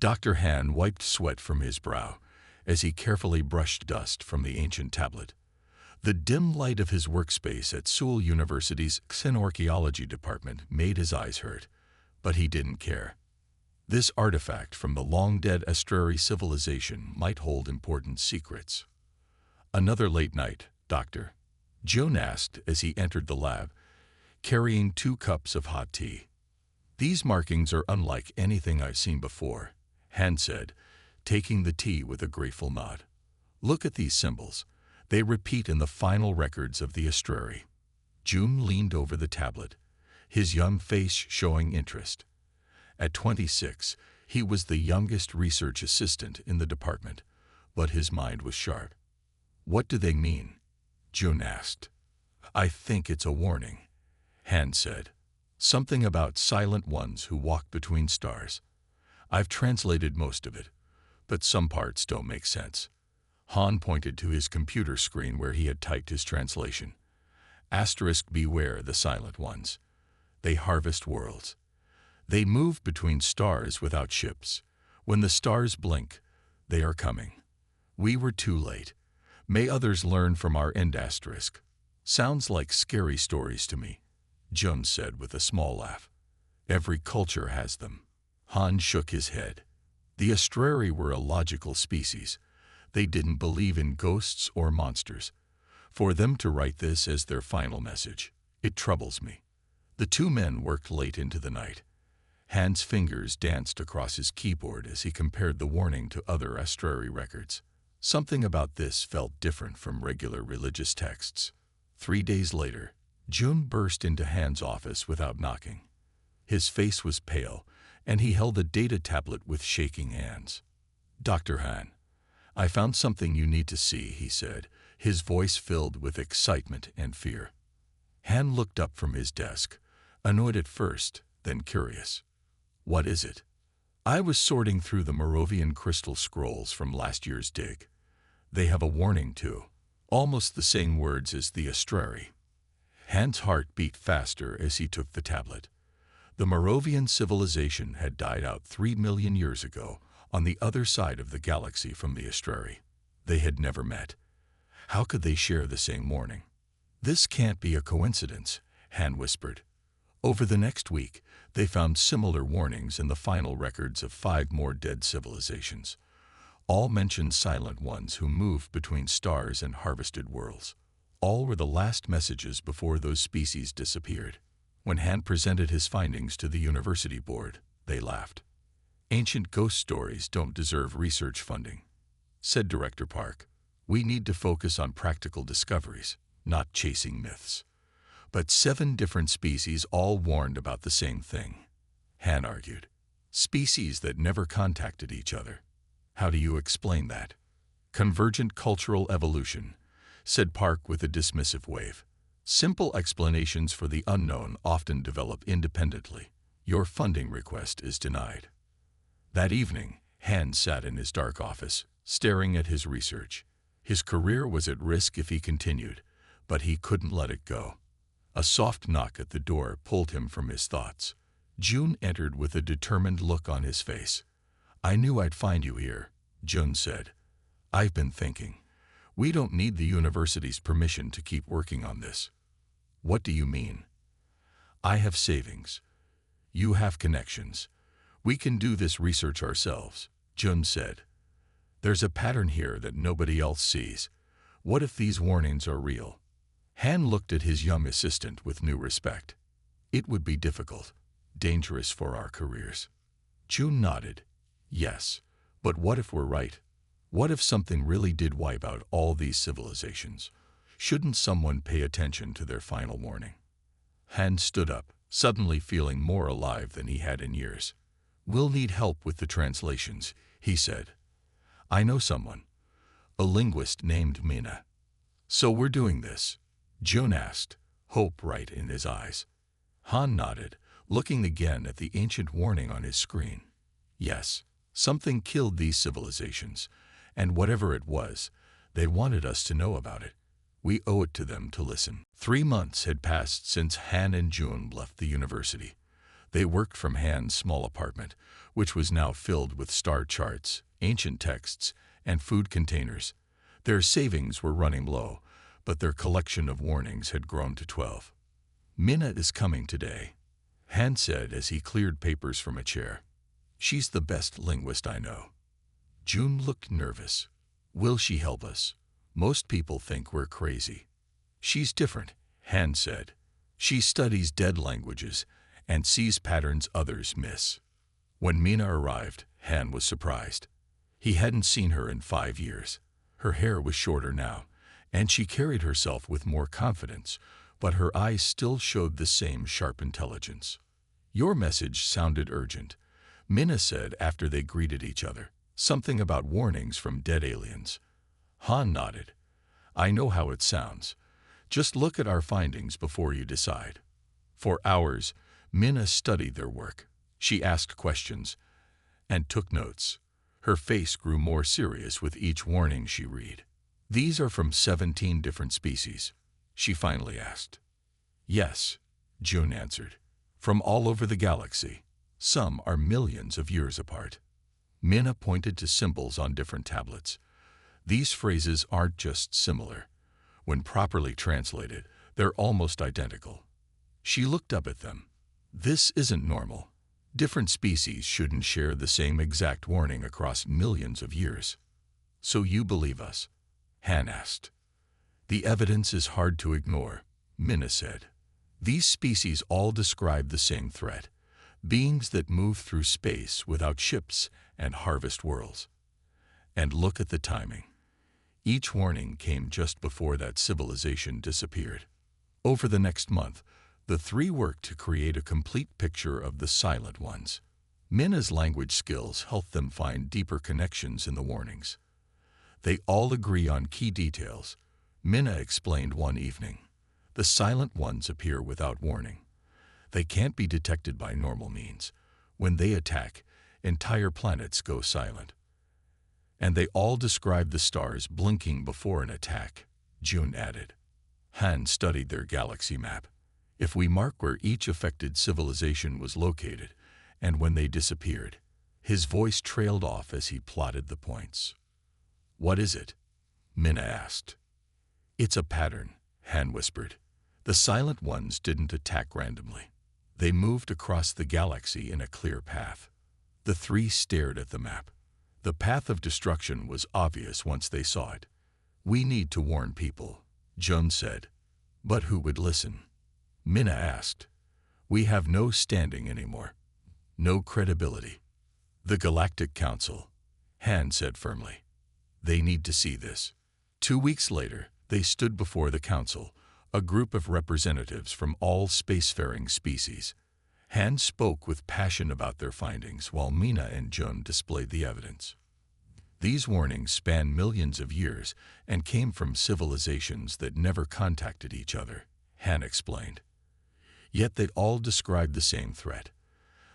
Dr. Han wiped sweat from his brow as he carefully brushed dust from the ancient tablet. The dim light of his workspace at Seoul University's Xenorchaeology department made his eyes hurt, but he didn't care. This artifact from the long-dead Astrari civilization might hold important secrets. "Another late night, Doctor?" Jun asked as he entered the lab, carrying 2 cups of hot tea. "These markings are unlike anything I've seen before," Han said, taking the tea with a grateful nod. "Look at these symbols. They repeat in the final records of the Astrari." Jun leaned over the tablet, his young face showing interest. At 26, he was the youngest research assistant in the department, but his mind was sharp. "What do they mean?" Jun asked. "I think it's a warning," Han said. "Something about silent ones who walk between stars. I've translated most of it, but some parts don't make sense." Han pointed to his computer screen where he had typed his translation. "Beware the silent ones. They harvest worlds. They move between stars without ships. When the stars blink, they are coming. We were too late. May others learn from our end." "Sounds like scary stories to me," Jun said with a small laugh. "Every culture has them." Han shook his head. The Astrari were a logical species. They didn't believe in ghosts or monsters. For them to write this as their final message, it troubles me. The 2 men worked late into the night. Han's fingers danced across his keyboard as he compared the warning to other Astrari records. Something about this felt different from regular religious texts. 3 days later, Jun burst into Han's office without knocking. His face was pale, and he held a data tablet with shaking hands. "Dr. Han, I found something you need to see," he said, his voice filled with excitement and fear. Han looked up from his desk, annoyed at first, then curious. "What is it?" "I was sorting through the Moravian crystal scrolls from last year's dig. They have a warning too, almost the same words as the Astrari." Han's heart beat faster as he took the tablet. The Moravian civilization had died out 3 million years ago, on the other side of the galaxy from the Astrari. They had never met. How could they share the same warning? "This can't be a coincidence," Han whispered. Over the next week, they found similar warnings in the final records of 5 more dead civilizations. All mentioned silent ones who moved between stars and harvested worlds. All were the last messages before those species disappeared. When Han presented his findings to the university board, they laughed. "Ancient ghost stories don't deserve research funding," said Director Park. "We need to focus on practical discoveries, not chasing myths." "But 7 different species all warned about the same thing," Han argued. "Species that never contacted each other. How do you explain that?" "Convergent cultural evolution," said Park with a dismissive wave. "Simple explanations for the unknown often develop independently. Your funding request is denied." That evening, Han sat in his dark office, staring at his research. His career was at risk if he continued, but he couldn't let it go. A soft knock at the door pulled him from his thoughts. Jun entered with a determined look on his face. "I knew I'd find you here," Jun said. "I've been thinking. We don't need the university's permission to keep working on this." "What do you mean?" "I have savings. You have connections. We can do this research ourselves," Jun said. "There's a pattern here that nobody else sees. What if these warnings are real?" Han looked at his young assistant with new respect. "It would be difficult, dangerous for our careers." Jun nodded. "Yes, but what if we're right? What if something really did wipe out all these civilizations? Shouldn't someone pay attention to their final warning?" Han stood up, suddenly feeling more alive than he had in years. "We'll need help with the translations," he said. "I know someone, a linguist named Mina." "So we're doing this?" Jun asked, hope right in his eyes. Han nodded, looking again at the ancient warning on his screen. "Yes, something killed these civilizations, and whatever it was, they wanted us to know about it. We owe it to them to listen." 3 months had passed since Han and Jun left the university. They worked from Han's small apartment, which was now filled with star charts, ancient texts, and food containers. Their savings were running low, but their collection of warnings had grown to 12. Minna is coming today, Han said as he cleared papers from a chair. She's the best linguist I know. June looked nervous. Will she help us? Most people think we're crazy. She's different, Han said. She studies dead languages and sees patterns others miss. When Minna arrived, Han was surprised. He hadn't seen her in 5 years. Her hair was shorter now, and she carried herself with more confidence, but her eyes still showed the same sharp intelligence. Your message sounded urgent, Minna said after they greeted each other. Something about warnings from dead aliens. Han nodded. I know how it sounds. Just look at our findings before you decide. For hours, Minna studied their work. She asked questions and took notes. Her face grew more serious with each warning she read. These are from 17 different species, she finally asked. Yes, June answered. From all over the galaxy. Some are millions of years apart. Minna pointed to symbols on different tablets. These phrases aren't just similar. When properly translated, they're almost identical. She looked up at them. This isn't normal. Different species shouldn't share the same exact warning across millions of years. So you believe us? Han asked. The evidence is hard to ignore, Minna said. These species all describe the same threat. Beings that move through space without ships and harvest worlds. And look at the timing. Each warning came just before that civilization disappeared. Over the next month, the three worked to create a complete picture of the Silent Ones. Minna's language skills helped them find deeper connections in the warnings. They all agree on key details, Minna explained one evening. The Silent Ones appear without warning. They can't be detected by normal means. When they attack, entire planets go silent. And they all describe the stars blinking before an attack, June added. Han studied their galaxy map. If we mark where each affected civilization was located and when they disappeared, his voice trailed off as he plotted the points. What is it? Minna asked. It's a pattern, Han whispered. The Silent Ones didn't attack randomly. They moved across the galaxy in a clear path. The three stared at the map. The path of destruction was obvious once they saw it. We need to warn people, Jun said. But who would listen? Minna asked. We have no standing anymore. No credibility. The Galactic Council, Han said firmly. They need to see this. 2 weeks later, they stood before the council, a group of representatives from all spacefaring species. Han spoke with passion about their findings while Minna and Jun displayed the evidence. These warnings span millions of years and came from civilizations that never contacted each other, Han explained. Yet they all describe the same threat.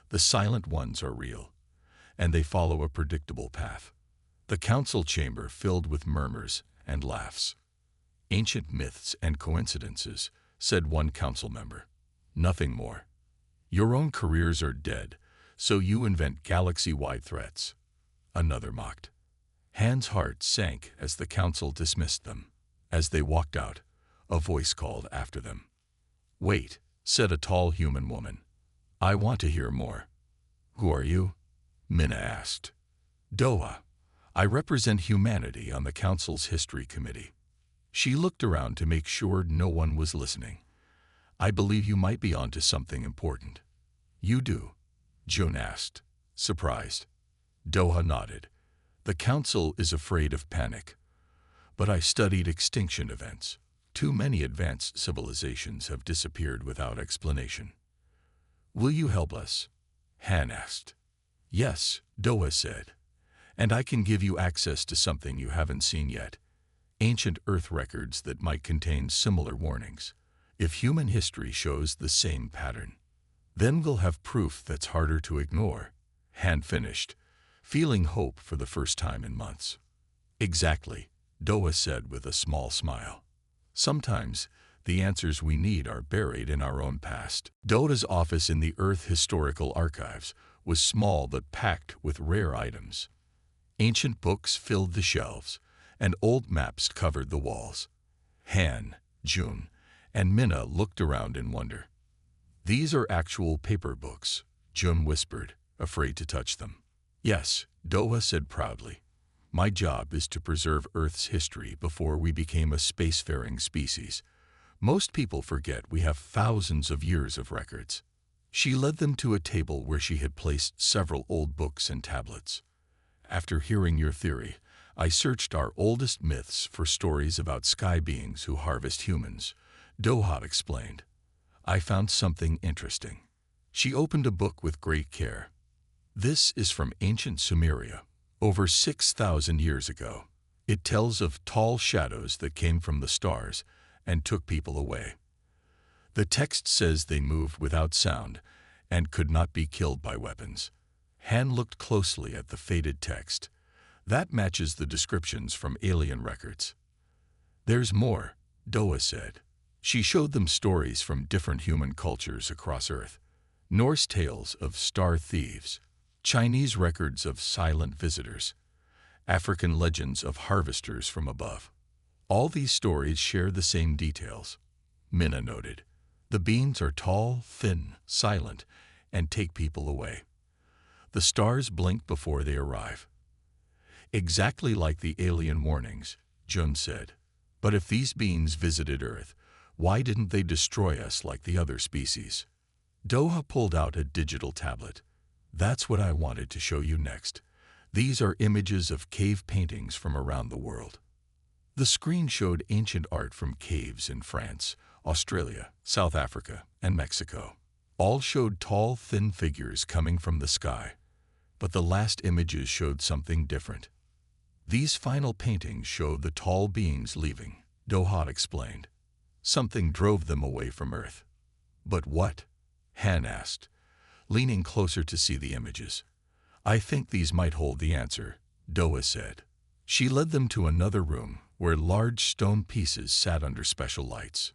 The Silent Ones are real, and they follow a predictable path. The council chamber filled with murmurs and laughs. Ancient myths and coincidences, said one council member. Nothing more. Your own careers are dead, so you invent galaxy-wide threats. Another mocked. Han's heart sank as the council dismissed them. As they walked out, a voice called after them. Wait, said a tall human woman. I want to hear more. Who are you? Minna asked. Doha. I represent humanity on the council's history committee. She looked around to make sure no one was listening. I believe you might be onto something important. You do? June asked, surprised. Doha nodded. The council is afraid of panic. But I studied extinction events. Too many advanced civilizations have disappeared without explanation. Will you help us? Han asked. Yes, Doha said. And I can give you access to something you haven't seen yet. Ancient Earth records that might contain similar warnings. If human history shows the same pattern, then we'll have proof that's harder to ignore, Han finished, feeling hope for the first time in months. Exactly, Doha said with a small smile. Sometimes, The answers we need are buried in our own past. Doa's office in the Earth Historical Archives was small but packed with rare items. Ancient books filled the shelves, and old maps covered the walls. Han, June, and Minna looked around in wonder. "These are actual paper books," June whispered, afraid to touch them. "Yes," Doa said proudly. "My job is to preserve Earth's history before we became a spacefaring species. Most people forget we have thousands of years of records." She led them to a table where she had placed several old books and tablets. "After hearing your theory, I searched our oldest myths for stories about sky beings who harvest humans," Doha explained. "I found something interesting." She opened a book with great care. "This is from ancient Sumeria, over 6,000 years ago. It tells of tall shadows that came from the stars and took people away. The text says they moved without sound and could not be killed by weapons." Han looked closely at the faded text. "That matches the descriptions from alien records." "There's more," Doa said. She showed them stories from different human cultures across Earth. Norse tales of star thieves, Chinese records of silent visitors, African legends of harvesters from above. All these stories share the same details. Minna noted. The beings are tall, thin, silent, and take people away. The stars blink before they arrive. "Exactly like the alien warnings," Jun said. "But if these beings visited Earth, why didn't they destroy us like the other species?" Doha pulled out a digital tablet. "That's what I wanted to show you next. These are images of cave paintings from around the world." The screen showed ancient art from caves in France, Australia, South Africa, and Mexico. All showed tall, thin figures coming from the sky. But the last images showed something different. "These final paintings show the tall beings leaving," Doha explained. "Something drove them away from Earth." "But what?" Han asked, leaning closer to see the images. "I think these might hold the answer," Doa said. She led them to another room where large stone pieces sat under special lights.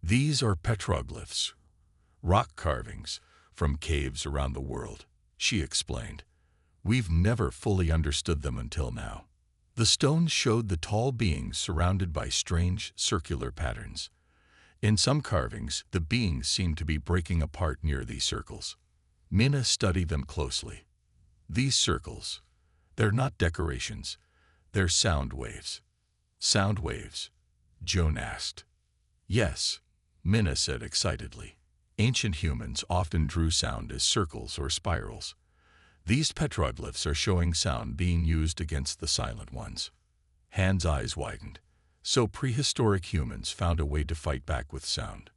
"These are petroglyphs, rock carvings from caves around the world," she explained. "We've never fully understood them until now." The stones showed the tall beings surrounded by strange circular patterns. In some carvings, the beings seemed to be breaking apart near these circles. Minna studied them closely. "These circles, they're not decorations, they're sound waves." "Sound waves?" Joan asked. "Yes," Minna said excitedly. "Ancient humans often drew sound as circles or spirals. These petroglyphs are showing sound being used against the silent ones." Han's eyes widened. So prehistoric humans found a way to fight back with sound.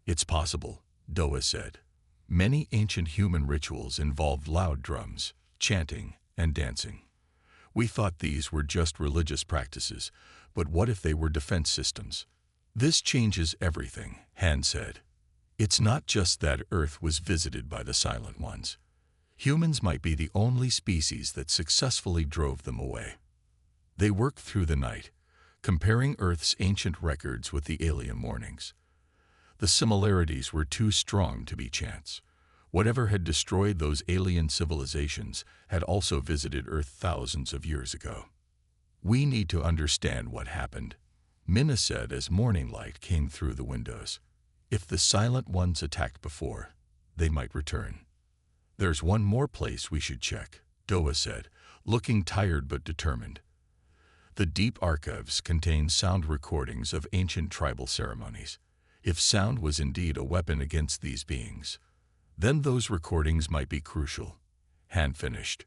"It's possible," Doa said. "Many ancient human rituals involved loud drums, chanting, and dancing. We thought these were just religious practices, but what if they were defense systems?" "This changes everything," Han said. "It's not just that Earth was visited by the Silent Ones. Humans might be the only species that successfully drove them away." They worked through the night, comparing Earth's ancient records with the alien warnings. The similarities were too strong to be chance. Whatever had destroyed those alien civilizations had also visited Earth thousands of years ago. "We need to understand what happened," Minna said as morning light came through the windows. "If the Silent Ones attacked before, they might return." "There's one more place we should check," Doa said, looking tired but determined. "The deep archives contain sound recordings of ancient tribal ceremonies. If sound was indeed a weapon against these beings, then those recordings might be crucial." Han finished.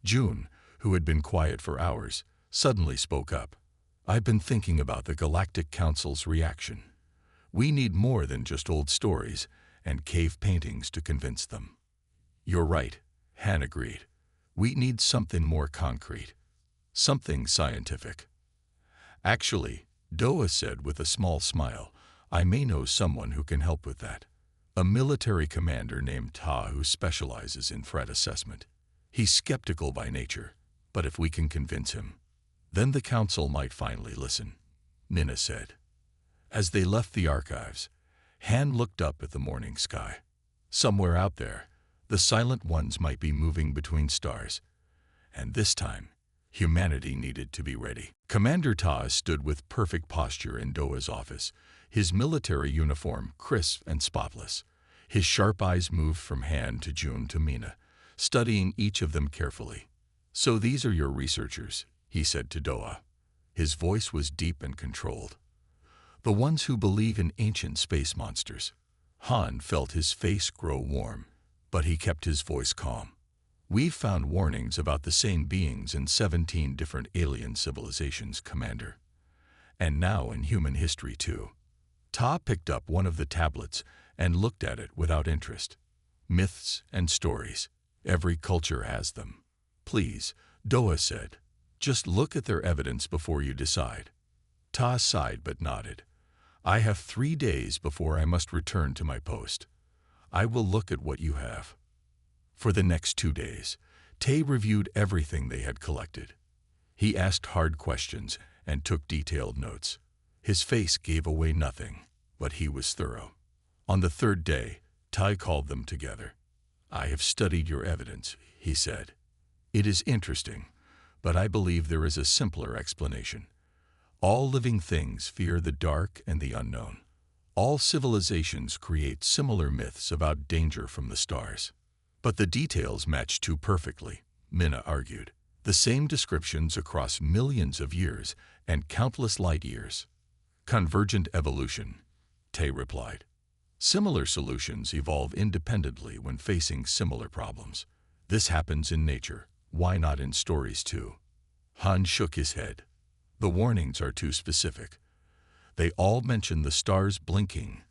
June, who had been quiet for hours, suddenly spoke up. "I've been thinking about the Galactic Council's reaction. We need more than just old stories and cave paintings to convince them." "You're right," Han agreed. "We need something more concrete. Something scientific." "Actually," Doa said with a small smile, "I may know someone who can help with that. A military commander named Ta who specializes in threat assessment. He's skeptical by nature, but if we can convince him, then the council might finally listen," Minna said. As they left the archives, Han looked up at the morning sky. Somewhere out there, the Silent Ones might be moving between stars. And this time, humanity needed to be ready. Commander Ta stood with perfect posture in Doa's office, his military uniform crisp and spotless. His sharp eyes moved from Han to June to Mina, studying each of them carefully. "So these are your researchers," he said to Doa. His voice was deep and controlled. "The ones who believe in ancient space monsters." Han felt his face grow warm, but he kept his voice calm. "We've found warnings about the same beings in 17 different alien civilizations, Commander. And now in human history, too." Ta picked up one of the tablets and looked at it without interest. "Myths and stories. Every culture has them." "Please," Doa said. "Just look at their evidence before you decide." Ta sighed but nodded. "I have 3 days before I must return to my post. I will look at what you have." For the next 2 days, Tay reviewed everything they had collected. He asked hard questions and took detailed notes. His face gave away nothing, but he was thorough. On the 3rd day, Tai called them together. "I have studied your evidence," he said. "It is interesting, but I believe there is a simpler explanation. All living things fear the dark and the unknown. All civilizations create similar myths about danger from the stars. But the details match too perfectly," Mina argued. "The same descriptions across millions of years and countless light years." "Convergent evolution," Tay replied. "Similar solutions evolve independently when facing similar problems. This happens in nature. Why not in stories too?" Han shook his head. "The warnings are too specific. They all mention the stars blinking,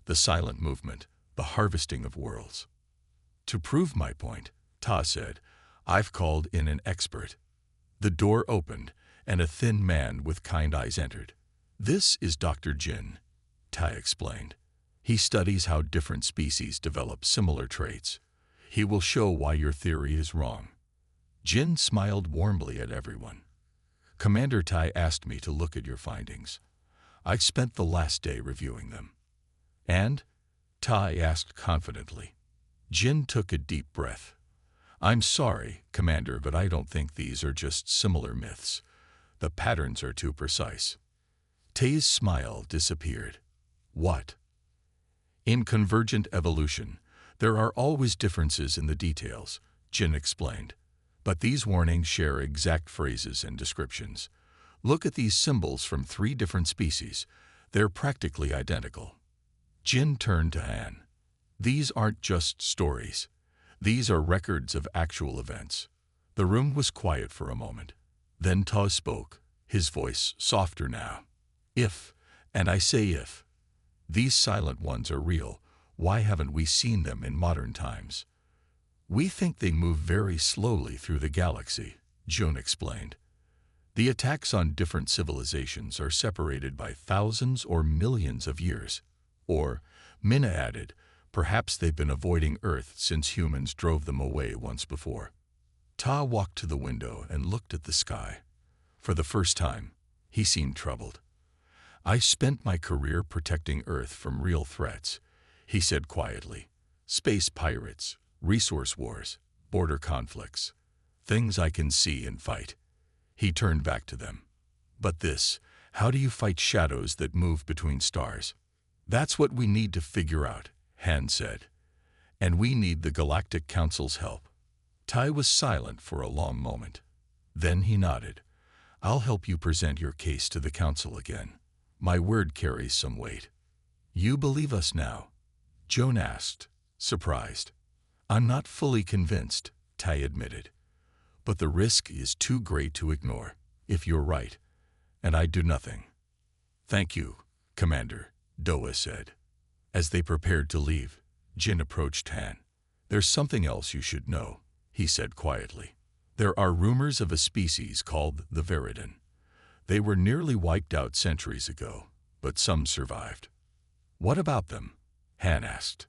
the silent movement, the harvesting of worlds." "To prove my point," Ta said, "I've called in an expert." The door opened, and a thin man with kind eyes entered. "This is Dr. Jin," Tai explained. "He studies how different species develop similar traits. He will show why your theory is wrong." Jin smiled warmly at everyone. "Commander Tai asked me to look at your findings. I've spent the last day reviewing them." "And?" Tai asked confidently. Jin took a deep breath. "I'm sorry, Commander, but I don't think these are just similar myths. The patterns are too precise." Tai's smile disappeared. "What?" "In convergent evolution, there are always differences in the details," Jin explained. "But these warnings share exact phrases and descriptions. Look at these symbols from 3 different species. They're practically identical." Jin turned to Han. "These aren't just stories. These are records of actual events." The room was quiet for a moment. Then Ta spoke, his voice softer now. "If, and I say if, these Silent Ones are real, why haven't we seen them in modern times?" "We think they move very slowly through the galaxy," Jun explained. "The attacks on different civilizations are separated by thousands or millions of years." Or, Mina added, "perhaps they've been avoiding Earth since humans drove them away once before." Ta walked to the window and looked at the sky. For the first time, he seemed troubled. "I spent my career protecting Earth from real threats," he said quietly. "Space pirates, resource wars, border conflicts. Things I can see and fight." He turned back to them. "But this, how do you fight shadows that move between stars?" "That's what we need to figure out," Han said. "And we need the Galactic Council's help." Tai was silent for a long moment. Then he nodded. "I'll help you present your case to the Council again. My word carries some weight." "You believe us now?" Joan asked, surprised. "I'm not fully convinced," Tai admitted. "But the risk is too great to ignore, if you're right, and I'd do nothing." "Thank you, Commander," Doa said. As they prepared to leave, Jin approached Han. "There's something else you should know," he said quietly. "There are rumors of a species called the Viridin. They were nearly wiped out centuries ago, but some survived." "What about them?" Han asked.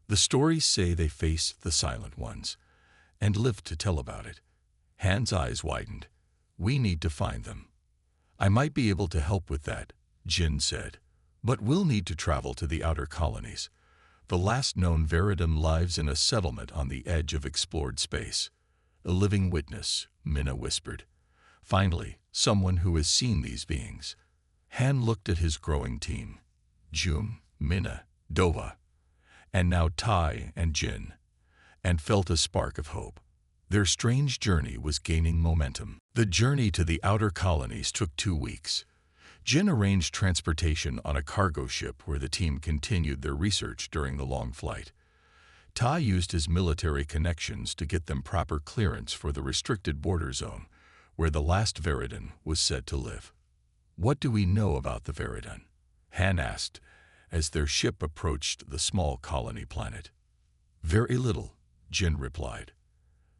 "The stories say they faced the Silent Ones and lived to tell about it." Han's eyes widened. "We need to find them." "I might be able to help with that," Jin said. But we'll need to travel to the outer colonies. The last known Viridin lives in a settlement on the edge of explored space. A living witness, Minna whispered. Finally, someone who has seen these beings. Han looked at his growing team. Jum, Minna, Dova, and now Tai and Jin, and felt a spark of hope. Their strange journey was gaining momentum. The journey to the outer colonies took 2 weeks. Jin arranged transportation on a cargo ship where the team continued their research during the long flight. Tai used his military connections to get them proper clearance for the restricted border zone, where the last Viridin was said to live. What do we know about the Viridin? Han asked, as their ship approached the small colony planet. Very little, Jin replied.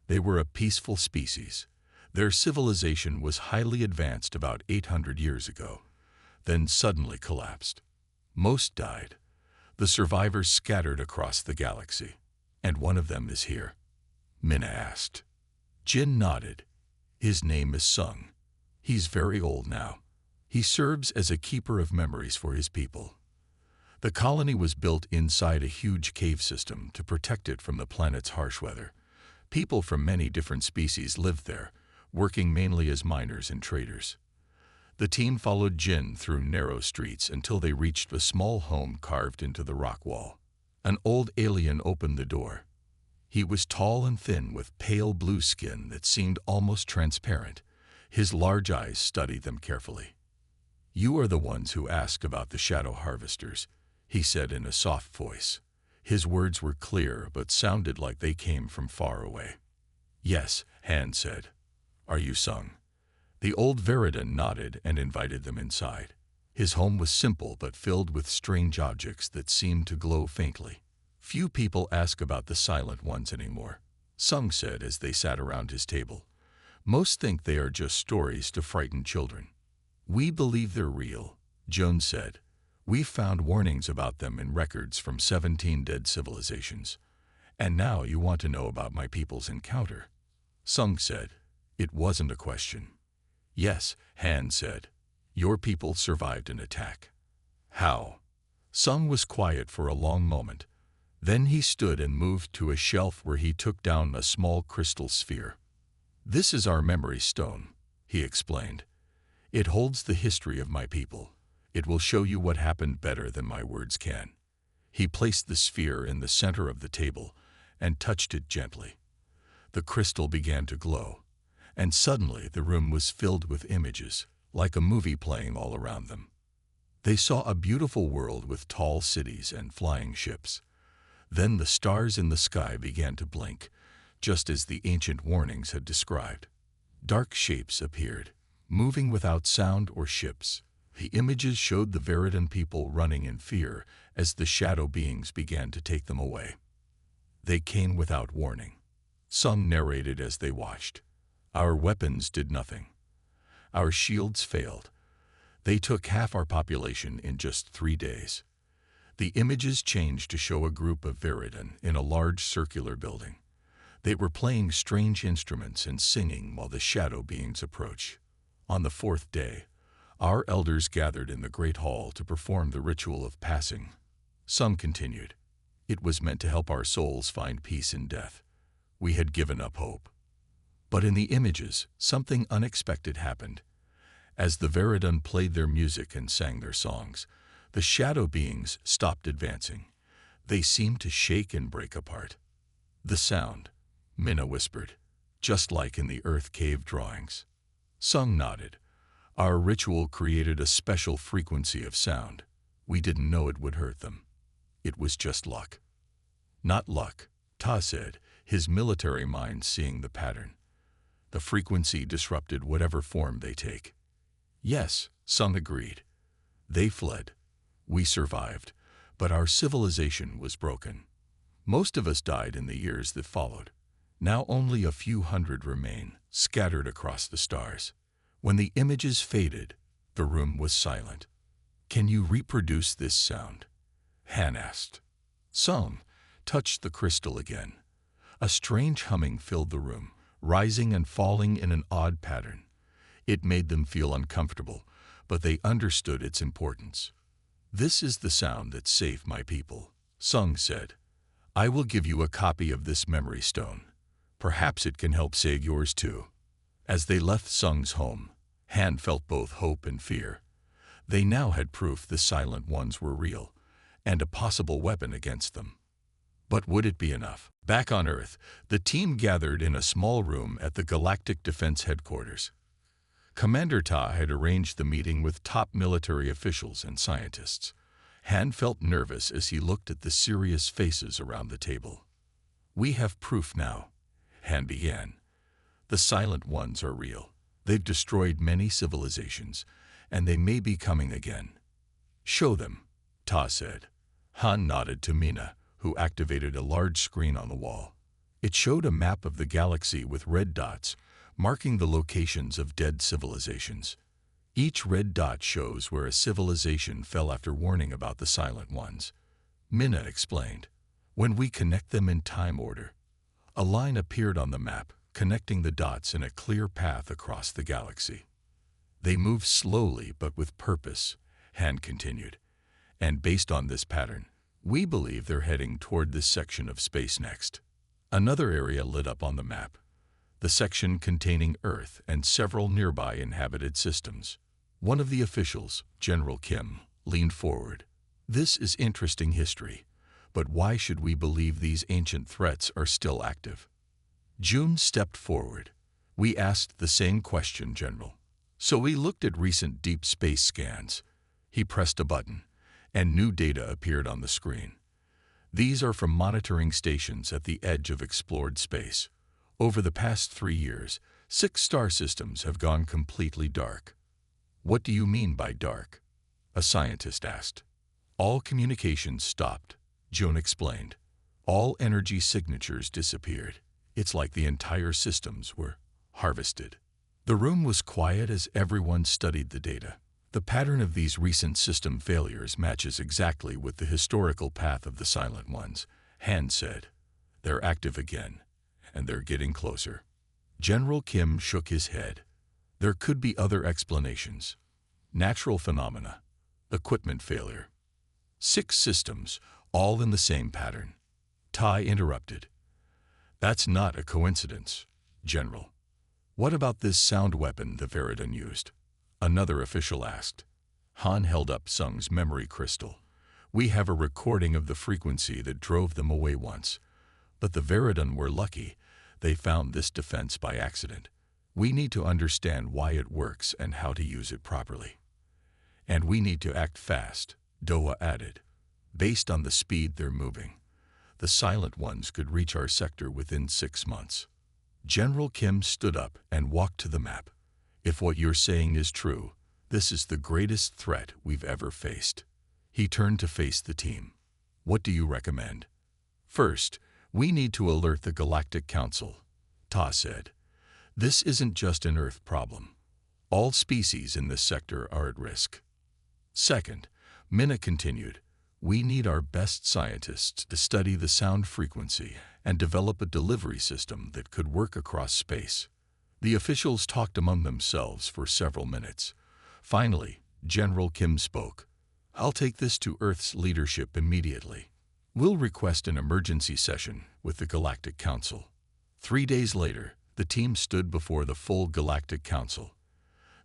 They were a peaceful species. Their civilization was highly advanced about 800 years ago, then suddenly collapsed. Most died. The survivors scattered across the galaxy. And one of them is here? Minna asked. Jin nodded. His name is Sung. He's very old now. He serves as a keeper of memories for his people. The colony was built inside a huge cave system to protect it from the planet's harsh weather. People from many different species lived there, working mainly as miners and traders. The team followed Jin through narrow streets until they reached a small home carved into the rock wall. An old alien opened the door. He was tall and thin with pale blue skin that seemed almost transparent. His large eyes studied them carefully. You are the ones who ask about the shadow harvesters, he said in a soft voice. His words were clear but sounded like they came from far away. Yes, Han said. Are you Sung? The old Viridin nodded and invited them inside. His home was simple but filled with strange objects that seemed to glow faintly. Few people ask about the silent ones anymore, Sung said as they sat around his table. Most think they are just stories to frighten children. We believe they're real, Joan said. We found warnings about them in records from 17 dead civilizations. And now you want to know about my people's encounter, Sung said. It wasn't a question. Yes, Han said. Your people survived an attack. How? Sung was quiet for a long moment. Then he stood and moved to a shelf where he took down a small crystal sphere. This is our memory stone, he explained. It holds the history of my people. It will show you what happened better than my words can. He placed the sphere in the center of the table and touched it gently. The crystal began to glow, and suddenly the room was filled with images, like a movie playing all around them. They saw a beautiful world with tall cities and flying ships. Then the stars in the sky began to blink, just as the ancient warnings had described. Dark shapes appeared, moving without sound or ships. The images showed the Viridin people running in fear as the shadow beings began to take them away. They came without warning. Sung narrated as they watched. Our weapons did nothing. Our shields failed. They took half our population in just 3 days. The images changed to show a group of Viridin in a large circular building. They were playing strange instruments and singing while the shadow beings approached. On the 4th day, our elders gathered in the great hall to perform the ritual of passing. Sung continued. It was meant to help our souls find peace in death. We had given up hope. But in the images, something unexpected happened. As the Viridin played their music and sang their songs, the shadow beings stopped advancing. They seemed to shake and break apart. The sound, Minna whispered, just like in the Earth cave drawings. Sung nodded. Our ritual created a special frequency of sound. We didn't know it would hurt them. It was just luck. Not luck, Ta said, his military mind seeing the pattern. The frequency disrupted whatever form they take. Yes, Sung agreed. They fled. We survived, but our civilization was broken. Most of us died in the years that followed. Now only a few hundred remain, scattered across the stars. When the images faded, the room was silent. Can you reproduce this sound? Han asked. Sung touched the crystal again. A strange humming filled the room, rising and falling in an odd pattern. It made them feel uncomfortable, but they understood its importance. "This is the sound that saved my people," Sung said. "I will give you a copy of this memory stone. Perhaps it can help save yours too." As they left Sung's home, Han felt both hope and fear. They now had proof the Silent Ones were real, and a possible weapon against them. But would it be enough? Back on Earth, the team gathered in a small room at the Galactic Defense Headquarters. Commander Ta had arranged the meeting with top military officials and scientists. Han felt nervous as he looked at the serious faces around the table. "We have proof now," Han began. "The Silent Ones are real. They've destroyed many civilizations, and they may be coming again." "Show them," Ta said. Han nodded to Mina, who activated a large screen on the wall. It showed a map of the galaxy with red dots, marking the locations of dead civilizations. Each red dot shows where a civilization fell after warning about the Silent Ones. Mina explained, "When we connect them in time order," a line appeared on the map, connecting the dots in a clear path across the galaxy. "They move slowly but with purpose," Han continued. "And based on this pattern, we believe they're heading toward this section of space next." Another area lit up on the map, the section containing Earth and several nearby inhabited systems. One of the officials, General Kim, leaned forward. "This is interesting history, but why should we believe these ancient threats are still active?" June stepped forward. "We asked the same question, General. So we looked at recent deep space scans." He pressed a button, and new data appeared on the screen. "These are from monitoring stations at the edge of explored space. Over the past 3 years, 6 star systems have gone completely dark." "What do you mean by dark?" a scientist asked. "All communications stopped," June explained. "All energy signatures disappeared. It's like the entire systems were harvested." The room was quiet as everyone studied the data. "The pattern of these recent system failures matches exactly with the historical path of the Silent Ones," Han said. "They're active again, and they're getting closer." General Kim shook his head. "There could be other explanations. Natural phenomena, equipment failure. 6 systems, all in the same pattern." Tai interrupted. "That's not a coincidence, General." "What about this sound weapon the Veridon used?" another official asked. Han held up Sung's memory crystal. "We have a recording of the frequency that drove them away once. But the Veridon were lucky. They found this defense by accident. We need to understand why it works and how to use it properly." "And we need to act fast," Doa added. "Based on the speed they're moving, the Silent Ones could reach our sector within 6 months." General Kim stood up and walked to the map. "If what you're saying is true, this is the greatest threat we've ever faced." He turned to face the team. "What do you recommend?" "First, we need to alert the Galactic Council," Ta said. "This isn't just an Earth problem. All species in this sector are at risk." "Second," Mina continued, "we need our best scientists to study the sound frequency and develop a delivery system that could work across space." The officials talked among themselves for several minutes. Finally, General Kim spoke. "I'll take this to Earth's leadership immediately. We'll request an emergency session with the Galactic Council." 3 days later, the team stood before the full Galactic Council.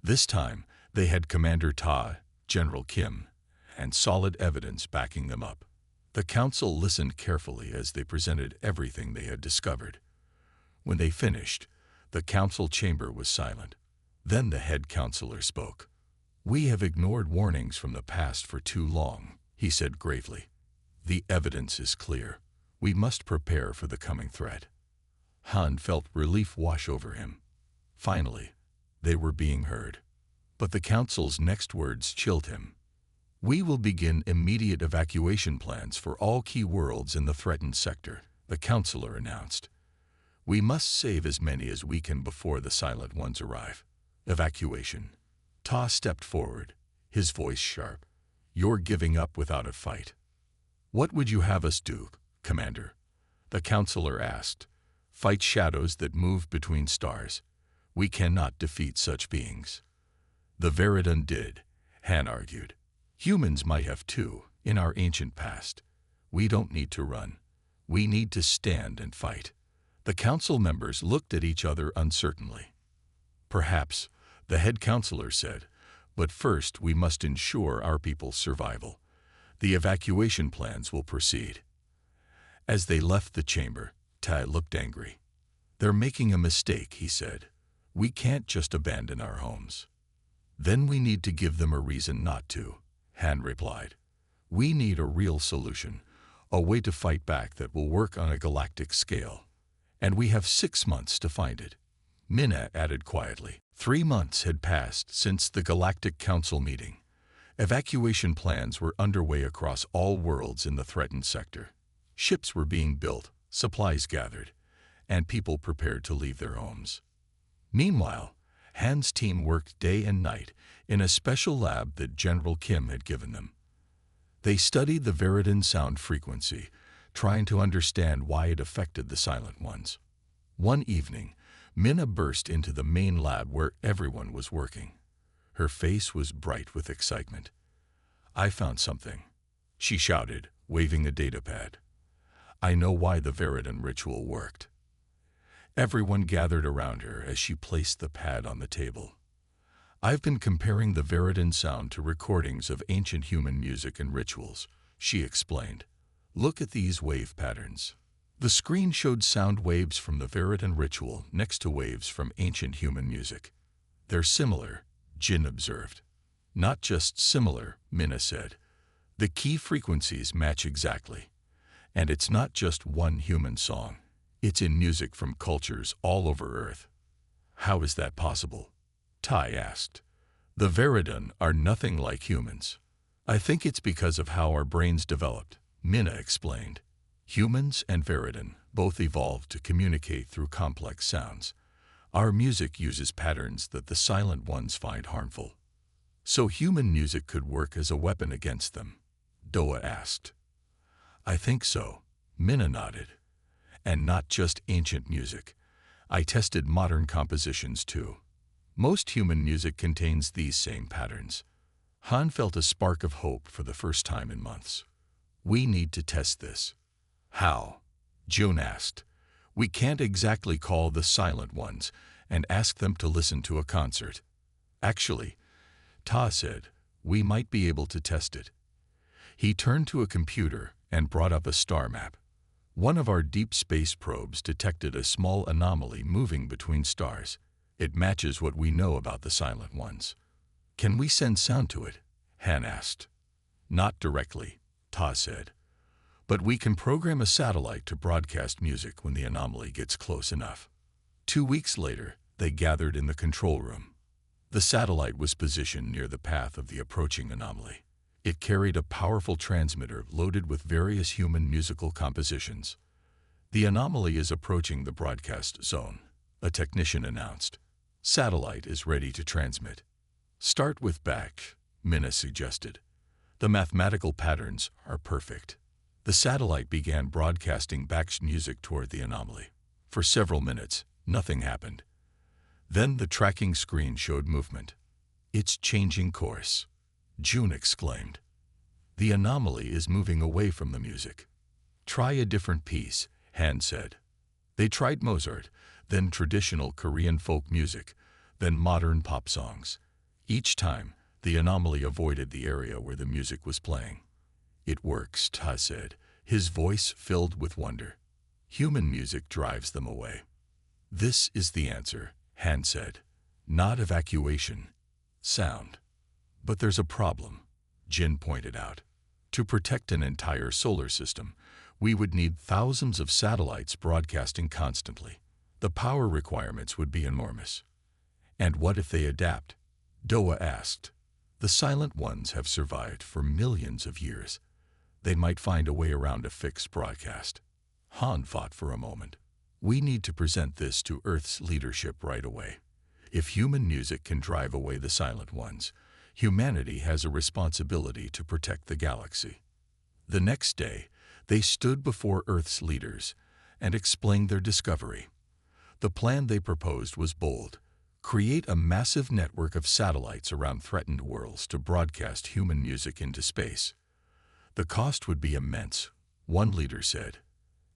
This time, they had Commander Ta, General Kim, and solid evidence backing them up. The council listened carefully as they presented everything they had discovered. When they finished, the council chamber was silent. Then the head counselor spoke. "We have ignored warnings from the past for too long," he said gravely. "The evidence is clear. We must prepare for the coming threat." Han felt relief wash over him. Finally, they were being heard. But the council's next words chilled him. "We will begin immediate evacuation plans for all key worlds in the threatened sector," the counselor announced. "We must save as many as we can before the Silent Ones arrive." "Evacuation." Ta stepped forward, his voice sharp. "You're giving up without a fight." "What would you have us do, Commander?" the counselor asked. "Fight shadows that move between stars. We cannot defeat such beings." "The Veridon did," Han argued. Humans might have too, in our ancient past. We don't need to run. We need to stand and fight. The council members looked at each other uncertainly. Perhaps, the head counselor said, but first we must ensure our people's survival. The evacuation plans will proceed. As they left the chamber, Tai looked angry. They're making a mistake, he said. We can't just abandon our homes. Then we need to give them a reason not to, Han replied. We need a real solution, a way to fight back that will work on a galactic scale. And we have 6 months to find it. Minna added quietly. 3 months had passed since the Galactic Council meeting. Evacuation plans were underway across all worlds in the threatened sector. Ships were being built, supplies gathered, and people prepared to leave their homes. Meanwhile, Han's team worked day and night in a special lab that General Kim had given them. They studied the Veridan sound frequency, trying to understand why it affected the Silent Ones. One evening, Minna burst into the main lab where everyone was working. Her face was bright with excitement. I found something, she shouted, waving a datapad. I know why the Veridan ritual worked. Everyone gathered around her as she placed the pad on the table. I've been comparing the Veridan sound to recordings of ancient human music and rituals, she explained. Look at these wave patterns. The screen showed sound waves from the Veridan ritual next to waves from ancient human music. They're similar, Jin observed. Not just similar, Minna said. The key frequencies match exactly. And it's not just one human song. It's in music from cultures all over Earth. How is that possible? Tai asked. The Veridan are nothing like humans. I think it's because of how our brains developed, Minna explained. Humans and Veridan both evolved to communicate through complex sounds. Our music uses patterns that the Silent Ones find harmful. So human music could work as a weapon against them? Doa asked. I think so, Minna nodded. And not just ancient music. I tested modern compositions too. Most human music contains these same patterns. Han felt a spark of hope for the first time in months. We need to test this. How? June asked. We can't exactly call the Silent Ones and ask them to listen to a concert. Actually, Ta said, we might be able to test it. He turned to a computer and brought up a star map. One of our deep space probes detected a small anomaly moving between stars. It matches what we know about the Silent Ones. Can we send sound to it? Han asked. Not directly, Ta said. But we can program a satellite to broadcast music when the anomaly gets close enough. 2 weeks later, they gathered in the control room. The satellite was positioned near the path of the approaching anomaly. It carried a powerful transmitter loaded with various human musical compositions. The anomaly is approaching the broadcast zone, a technician announced. Satellite is ready to transmit. Start with Bach, Minna suggested. The mathematical patterns are perfect. The satellite began broadcasting Bach's music toward the anomaly. For several minutes, nothing happened. Then the tracking screen showed movement. It's changing course, June exclaimed. The anomaly is moving away from the music. Try a different piece, Han said. They tried Mozart, then traditional Korean folk music, then modern pop songs. Each time, the anomaly avoided the area where the music was playing. It works, Ta said, his voice filled with wonder. Human music drives them away. This is the answer, Han said. Not evacuation, sound. But there's a problem, Jin pointed out. To protect an entire solar system, we would need thousands of satellites broadcasting constantly. The power requirements would be enormous. And what if they adapt? Doa asked. The Silent Ones have survived for millions of years. They might find a way around a fixed broadcast. Han thought for a moment. We need to present this to Earth's leadership right away. If human music can drive away the Silent Ones, humanity has a responsibility to protect the galaxy. The next day, they stood before Earth's leaders and explained their discovery. The plan they proposed was bold, Create a massive network of satellites around threatened worlds to broadcast human music into space. The cost would be immense, one leader said,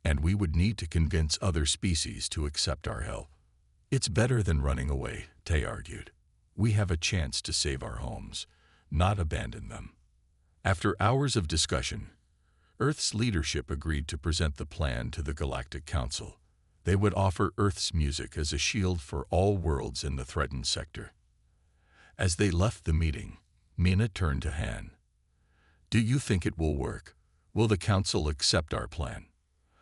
and we would need to convince other species to accept our help. It's better than running away, Tay argued. We have a chance to save our homes, not abandon them. After hours of discussion, Earth's leadership agreed to present the plan to the Galactic Council. They would offer Earth's music as a shield for all worlds in the threatened sector. As they left the meeting, Mina turned to Han. Do you think it will work? Will the Council accept our plan?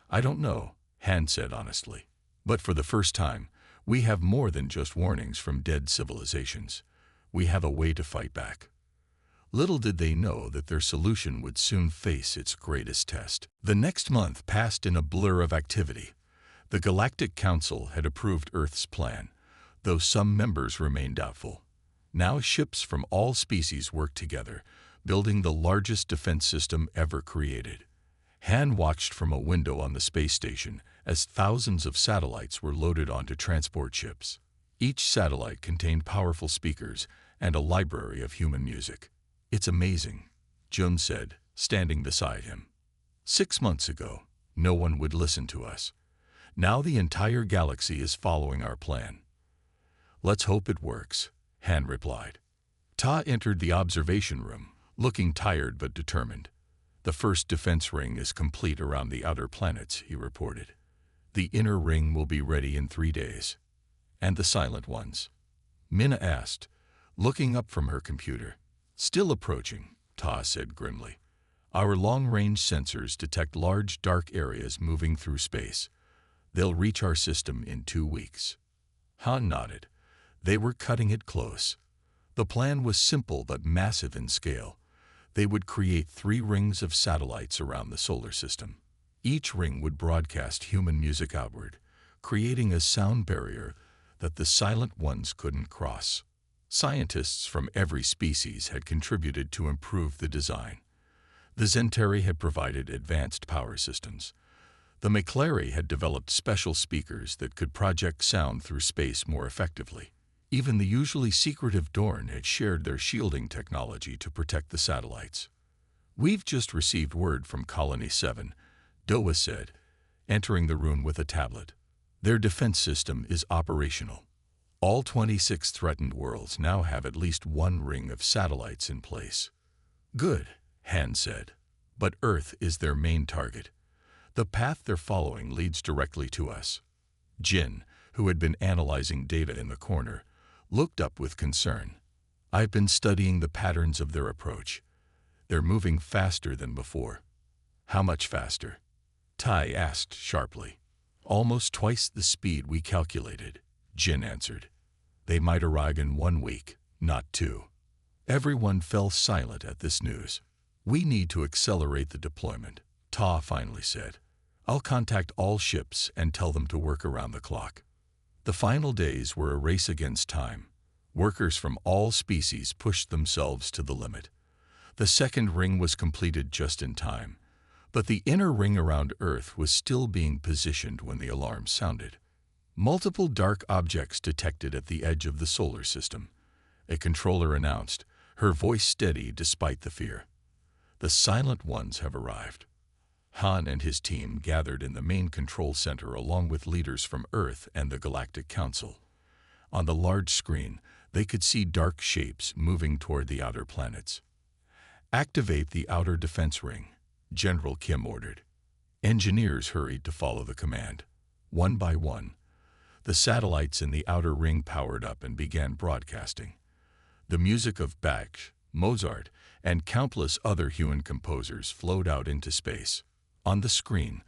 I don't know, Han said honestly. But for the first time, we have more than just warnings from dead civilizations. We have a way to fight back. Little did they know that their solution would soon face its greatest test. The next month passed in a blur of activity. The Galactic Council had approved Earth's plan, though some members remained doubtful. Now ships from all species worked together, building the largest defense system ever created. Han watched from a window on the space station as thousands of satellites were loaded onto transport ships. Each satellite contained powerful speakers and a library of human music. It's amazing, Jun said, standing beside him. 6 months ago, no one would listen to us. Now the entire galaxy is following our plan. Let's hope it works, Han replied. Ta entered the observation room, looking tired but determined. The first defense ring is complete around the outer planets, he reported. The inner ring will be ready in 3 days. And the silent ones? Mina asked, looking up from her computer. Still approaching, Ta said grimly. Our long-range sensors detect large dark areas moving through space. They'll reach our system in 2 weeks. Han nodded. They were cutting it close. The plan was simple but massive in scale. They would create 3 rings of satellites around the solar system. Each ring would broadcast human music outward, creating a sound barrier that the silent ones couldn't cross. Scientists from every species had contributed to improve the design. The Zentari had provided advanced power systems. The Maclari had developed special speakers that could project sound through space more effectively. Even the usually secretive Dorn had shared their shielding technology to protect the satellites. We've just received word from Colony 7, Doa said, entering the room with a tablet. Their defense system is operational. All 26 threatened worlds now have at least 1 ring of satellites in place. Good, Han said. But Earth is their main target. The path they're following leads directly to us. Jin, who had been analyzing data in the corner, looked up with concern. I've been studying the patterns of their approach. They're moving faster than before. How much faster? Tai asked sharply. Almost twice the speed we calculated, Jin answered. They might arrive in 1 week, not 2. Everyone fell silent at this news. We need to accelerate the deployment, Ta finally said. I'll contact all ships and tell them to work around the clock. The final days were a race against time. Workers from all species pushed themselves to the limit. The second ring was completed just in time, but the inner ring around Earth was still being positioned when the alarm sounded. Multiple dark objects detected at the edge of the solar system. A controller announced, her voice steady despite the fear. The silent ones have arrived. Han and his team gathered in the main control center along with leaders from Earth and the Galactic Council. On the large screen, they could see dark shapes moving toward the outer planets. Activate the outer defense ring, General Kim ordered. Engineers hurried to follow the command. One by one, the satellites in the outer ring powered up and began broadcasting. The music of Bach, Mozart, and countless other human composers flowed out into space. On the screen,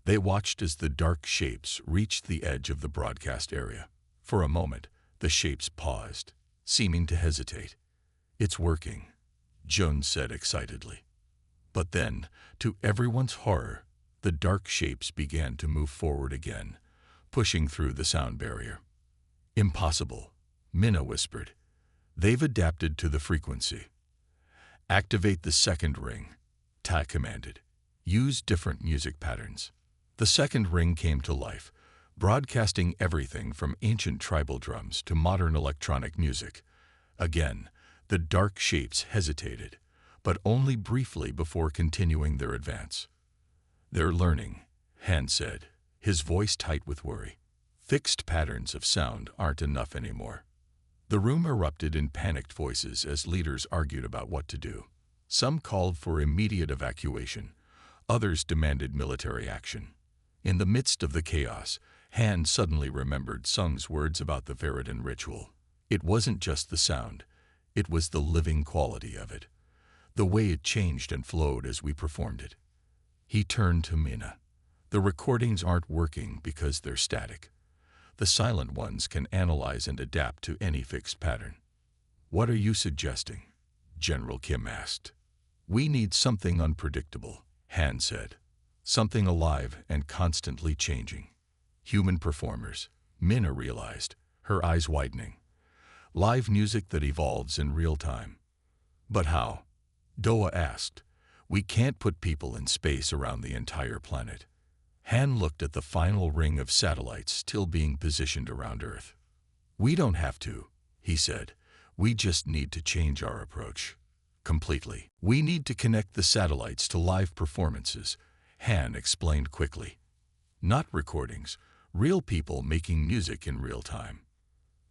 they watched as the dark shapes reached the edge of the broadcast area. For a moment, the shapes paused, seeming to hesitate. It's working, Jun said excitedly. But then, to everyone's horror, the dark shapes began to move forward again, pushing through the sound barrier. Impossible, Mina whispered. They've adapted to the frequency. Activate the second ring, Tai commanded. Use different music patterns. The second ring came to life, broadcasting everything from ancient tribal drums to modern electronic music. Again, the dark shapes hesitated, but only briefly before continuing their advance. "They're learning," Han said, his voice tight with worry. "Fixed patterns of sound aren't enough anymore." The room erupted in panicked voices as leaders argued about what to do. Some called for immediate evacuation. Others demanded military action. In the midst of the chaos, Han suddenly remembered Sung's words about the Veridan ritual. It wasn't just the sound, it was the living quality of it, the way it changed and flowed as we performed it. He turned to Mina. "The recordings aren't working because they're static. The silent ones can analyze and adapt to any fixed pattern." "What are you suggesting?" General Kim asked. "We need something unpredictable," Han said. "Something alive and constantly changing." "Human performers," Mina realized, her eyes widening. "Live music that evolves in real time." "But how?" Doa asked. "We can't put people in space around the entire planet." Han looked at the final ring of satellites still being positioned around Earth. "We don't have to," he said. "We just need to change our approach. Completely. We need to connect the satellites to live performances," Han explained quickly. "Not recordings, real people making music in real time."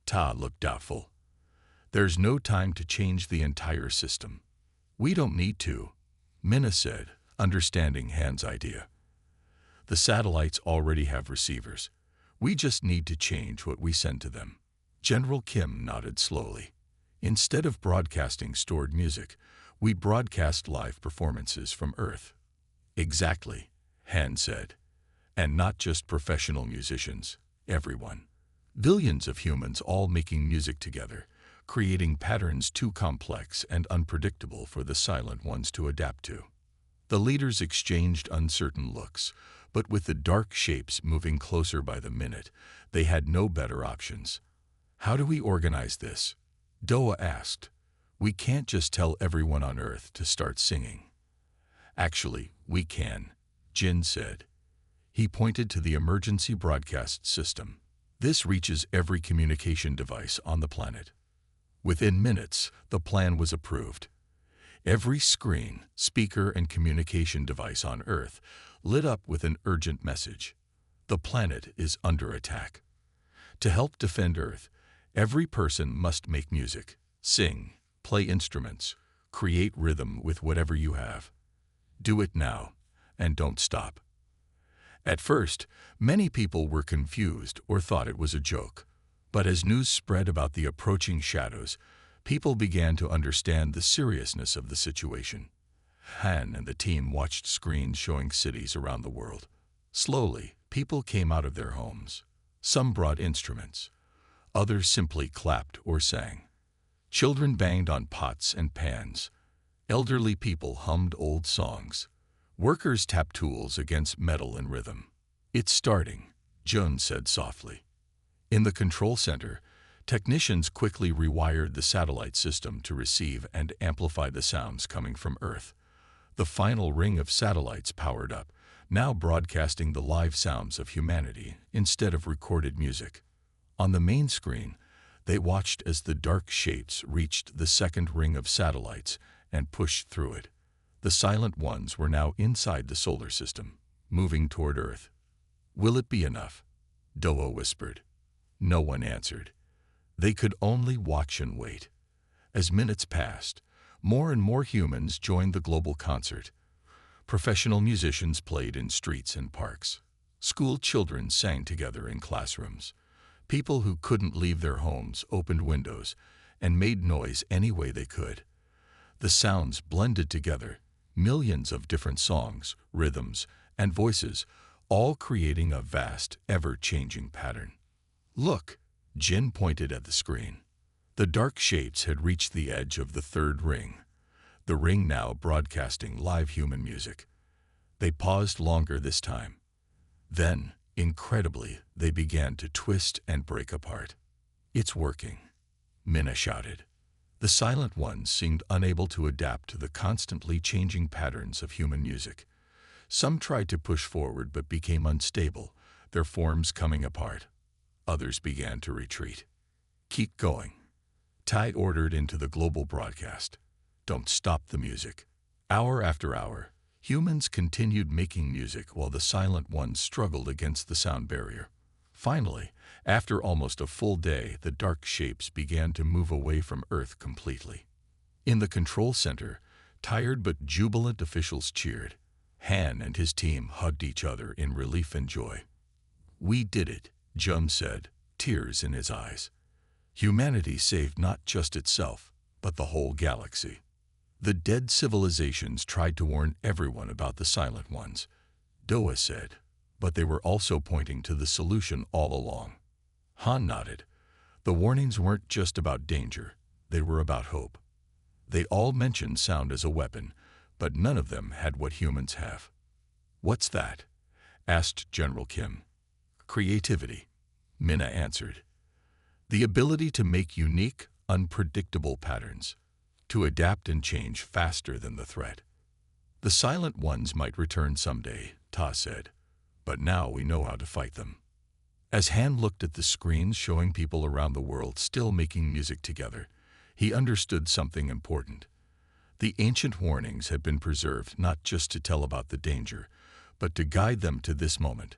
Ta looked doubtful. "There's no time to change the entire system." "We don't need to," Mina said, understanding Han's idea. "The satellites already have receivers. We just need to change what we send to them." General Kim nodded slowly. "Instead of broadcasting stored music, we broadcast live performances from Earth." "Exactly," Han said. "And not just professional musicians, everyone. Billions of humans all making music together, creating patterns too complex and unpredictable for the silent ones to adapt to." The leaders exchanged uncertain looks, but with the dark shapes moving closer by the minute, they had no better options. "How do we organize this?" Doa asked. "We can't just tell everyone on Earth to start singing." "Actually, we can," Jin said. He pointed to the emergency broadcast system. "This reaches every communication device on the planet." Within minutes, the plan was approved. Every screen, speaker, and communication device on Earth lit up with an urgent message. The planet is under attack. To help defend Earth, every person must make music, sing, play instruments, create rhythm with whatever you have. Do it now, and don't stop. At first, many people were confused or thought it was a joke. But as news spread about the approaching shadows, people began to understand the seriousness of the situation. Han and the team watched screens showing cities around the world. Slowly, people came out of their homes. Some brought instruments. Others simply clapped or sang. Children banged on pots and pans. Elderly people hummed old songs. Workers tapped tools against metal and rhythm. "It's starting," Jun said softly. In the control center, technicians quickly rewired the satellite system to receive and amplify the sounds coming from Earth. The final ring of satellites powered up, now broadcasting the live sounds of humanity instead of recorded music. On the main screen, they watched as the dark shapes reached the second ring of satellites and pushed through it. The silent ones were now inside the solar system, moving toward Earth. "Will it be enough?" Doa whispered. No one answered. They could only watch and wait. As minutes passed, more and more humans joined the global concert. Professional musicians played in streets and parks. School children sang together in classrooms. People who couldn't leave their homes opened windows and made noise any way they could. The sounds blended together, millions of different songs, rhythms, and voices, all creating a vast, ever-changing pattern. "Look," Jin pointed at the screen. The dark shapes had reached the edge of the third ring, the ring now broadcasting live human music. They paused longer this time. Then, incredibly, they began to twist and break apart. "It's working," Mina shouted. The silent ones seemed unable to adapt to the constantly changing patterns of human music. Some tried to push forward but became unstable, their forms coming apart. Others began to retreat. "Keep going," Ty ordered into the global broadcast. "Don't stop the music." Hour after hour, humans continued making music while the Silent Ones struggled against the sound barrier. Finally, after almost a full day, the dark shapes began to move away from Earth completely. In the control center, tired but jubilant officials cheered. Han and his team hugged each other in relief and joy. "We did it," Jum said, tears in his eyes. Humanity saved not just itself, but the whole galaxy. The dead civilizations tried to warn everyone about the Silent Ones, Doa said, but they were also pointing to the solution all along. Han nodded. The warnings weren't just about danger, they were about hope. They all mentioned sound as a weapon, but none of them had what humans have. "What's that?" asked General Kim. "Creativity," Minna answered. "The ability to make unique, unpredictable patterns, to adapt and change faster than the threat." "The Silent Ones might return someday," Ta said, "but now we know how to fight them." As Han looked at the screens showing people around the world still making music together, he understood something important. The ancient warnings had been preserved not just to tell about the danger, but to guide them to this moment,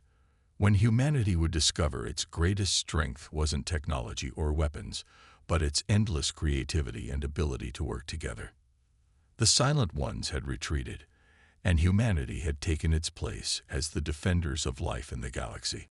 when humanity would discover its greatest strength wasn't technology or weapons, but its endless creativity and ability to work together. The Silent Ones had retreated, and humanity had taken its place as the defenders of life in the galaxy.